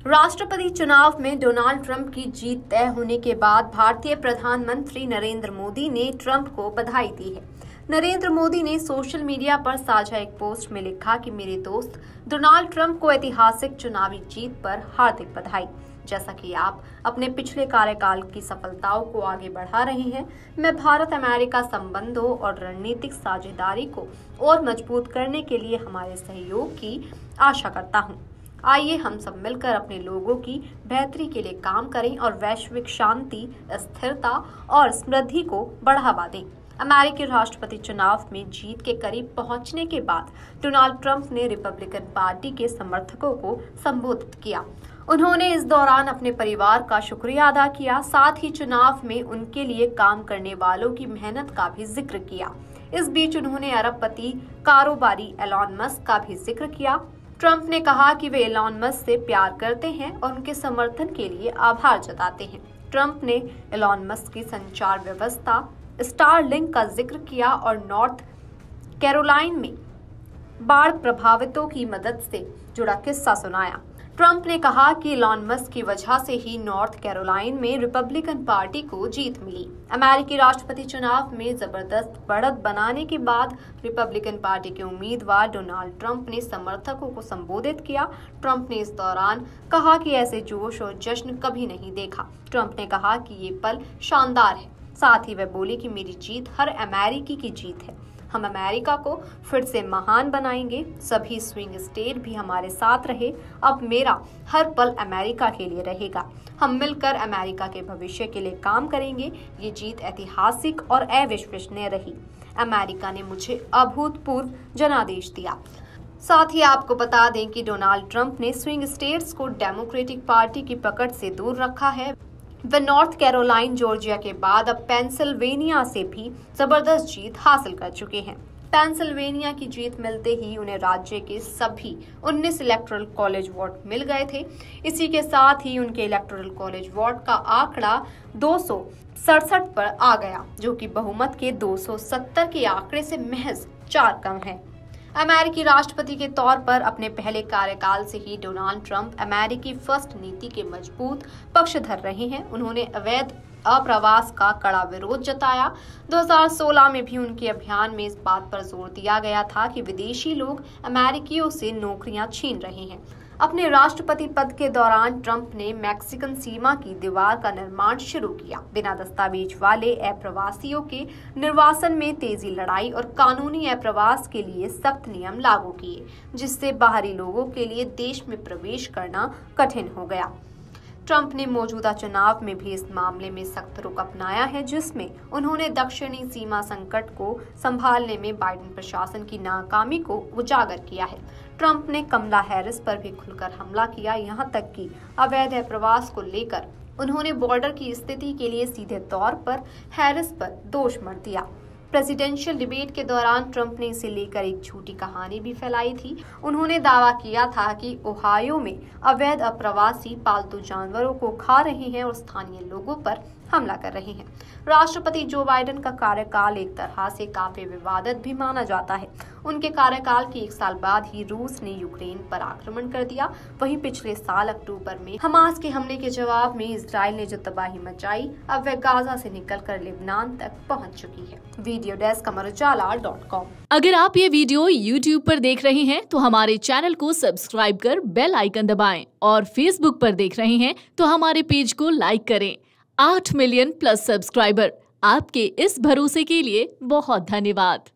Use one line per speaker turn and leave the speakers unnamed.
राष्ट्रपति चुनाव में डोनाल्ड ट्रंप की जीत तय होने के बाद भारतीय प्रधानमंत्री नरेंद्र मोदी ने ट्रंप को बधाई दी है। नरेंद्र मोदी ने सोशल मीडिया पर साझा एक पोस्ट में लिखा कि मेरे दोस्त डोनाल्ड ट्रंप को ऐतिहासिक चुनावी जीत पर हार्दिक बधाई। जैसा कि आप अपने पिछले कार्यकाल की सफलताओं को आगे बढ़ा रहे हैं, मैं भारत अमेरिका संबंधों और रणनीतिक साझेदारी को और मजबूत करने के लिए हमारे सहयोग की आशा करता हूं। आइए हम सब मिलकर अपने लोगों की बेहतरी के लिए काम करें और वैश्विक शांति, स्थिरता और समृद्धि को बढ़ावा दें। अमेरिकी राष्ट्रपति चुनाव में जीत के करीब पहुंचने के बाद डोनाल्ड ट्रंप ने रिपब्लिकन पार्टी के समर्थकों को संबोधित किया। उन्होंने इस दौरान अपने परिवार का शुक्रिया अदा किया, साथ ही चुनाव में उनके लिए काम करने वालों की मेहनत का भी जिक्र किया। इस बीच उन्होंने अरबपति कारोबारी एलॉन मस्क का भी जिक्र किया। ट्रंप ने कहा कि वे एलॉन मस्क से प्यार करते हैं और उनके समर्थन के लिए आभार जताते हैं। ट्रंप ने एलॉन मस्क की संचार व्यवस्था स्टारलिंक का जिक्र किया और नॉर्थ कैरोलाइन में बाढ़ प्रभावितों की मदद से जुड़ा किस्सा सुनाया। ट्रंप ने कहा कि एलॉन मस्क की वजह से ही नॉर्थ कैरोलाइन में रिपब्लिकन पार्टी को जीत मिली। अमेरिकी राष्ट्रपति चुनाव में जबरदस्त बढ़त बनाने के बाद रिपब्लिकन पार्टी के उम्मीदवार डोनाल्ड ट्रंप ने समर्थकों को संबोधित किया। ट्रंप ने इस दौरान कहा कि ऐसे जोश और जश्न कभी नहीं देखा। ट्रंप ने कहा कि ये पल शानदार है। साथ ही वह बोले कि मेरी जीत हर अमेरिकी की जीत है। हम अमेरिका को फिर से महान बनाएंगे। सभी स्विंग स्टेट भी हमारे साथ रहे। अब मेरा हर पल अमेरिका के लिए रहेगा। हम मिलकर अमेरिका के भविष्य के लिए काम करेंगे। ये जीत ऐतिहासिक और अविश्वसनीय रही। अमेरिका ने मुझे अभूतपूर्व जनादेश दिया। साथ ही आपको बता दें कि डोनाल्ड ट्रंप ने स्विंग स्टेट्स को डेमोक्रेटिक पार्टी की पकड़ से दूर रखा है। वे नॉर्थ कैरोलाइन, जॉर्जिया के बाद अब पेंसिल्वेनिया से भी जबरदस्त जीत हासिल कर चुके हैं। पेंसिल्वेनिया की जीत मिलते ही उन्हें राज्य के सभी 19 इलेक्टोरल कॉलेज वोट मिल गए थे। इसी के साथ ही उनके इलेक्टोरल कॉलेज वोट का आंकड़ा 267 पर आ गया, जो कि बहुमत के 270 के आंकड़े से महज 4 कम है। अमेरिकी राष्ट्रपति के तौर पर अपने पहले कार्यकाल से ही डोनाल्ड ट्रंप अमेरिकी फर्स्ट नीति के मजबूत पक्षधर रहे हैं। उन्होंने अवैध अप्रवास का कड़ा विरोध जताया। 2016 में भी उनके अभियान में इस बात पर जोर दिया गया था कि विदेशी लोग अमेरिकियों से नौकरियां छीन रहे हैं। अपने राष्ट्रपति पद के दौरान ट्रंप ने मैक्सिकन सीमा की दीवार का निर्माण शुरू किया। बिना दस्तावेज वाले अप्रवासियों के निर्वासन में तेजी लड़ाई और कानूनी अप्रवास के लिए सख्त नियम लागू किए, जिससे बाहरी लोगों के लिए देश में प्रवेश करना कठिन हो गया। ट्रंप ने मौजूदा चुनाव में भी इस मामले में सख्त रुख अपनाया है, जिसमें उन्होंने दक्षिणी सीमा संकट को संभालने में बाइडेन प्रशासन की नाकामी को उजागर किया है। ट्रंप ने कमला हैरिस पर भी खुलकर हमला किया। यहां तक कि अवैध प्रवास को लेकर उन्होंने बॉर्डर की स्थिति के लिए सीधे तौर पर हैरिस पर दोष मढ़ दिया। प्रेसिडेंशियल डिबेट के दौरान ट्रंप ने इसे लेकर एक झूठी कहानी भी फैलाई थी। उन्होंने दावा किया था कि ओहायो में अवैध अप्रवासी पालतू जानवरों को खा रहे हैं और स्थानीय लोगों पर हमला कर रहे हैं। राष्ट्रपति जो बाइडेन का कार्यकाल एक तरह से काफी विवादित भी माना जाता है। उनके कार्यकाल के 1 साल बाद ही रूस ने यूक्रेन पर आक्रमण कर दिया। वहीं पिछले साल अक्टूबर में हमास के हमले के जवाब में इजराइल ने जो तबाही मचाई, अब वह गाजा से निकलकर लेबनान तक पहुंच चुकी है। Video desk Amar Ujala dot com.
अगर आप ये वीडियो YouTube पर देख रहे हैं तो हमारे चैनल को सब्सक्राइब कर बेल आइकन दबाएं, और Facebook पर देख रहे हैं तो हमारे पेज को लाइक करें। 8 मिलियन प्लस सब्सक्राइबर, आपके इस भरोसे के लिए बहुत धन्यवाद।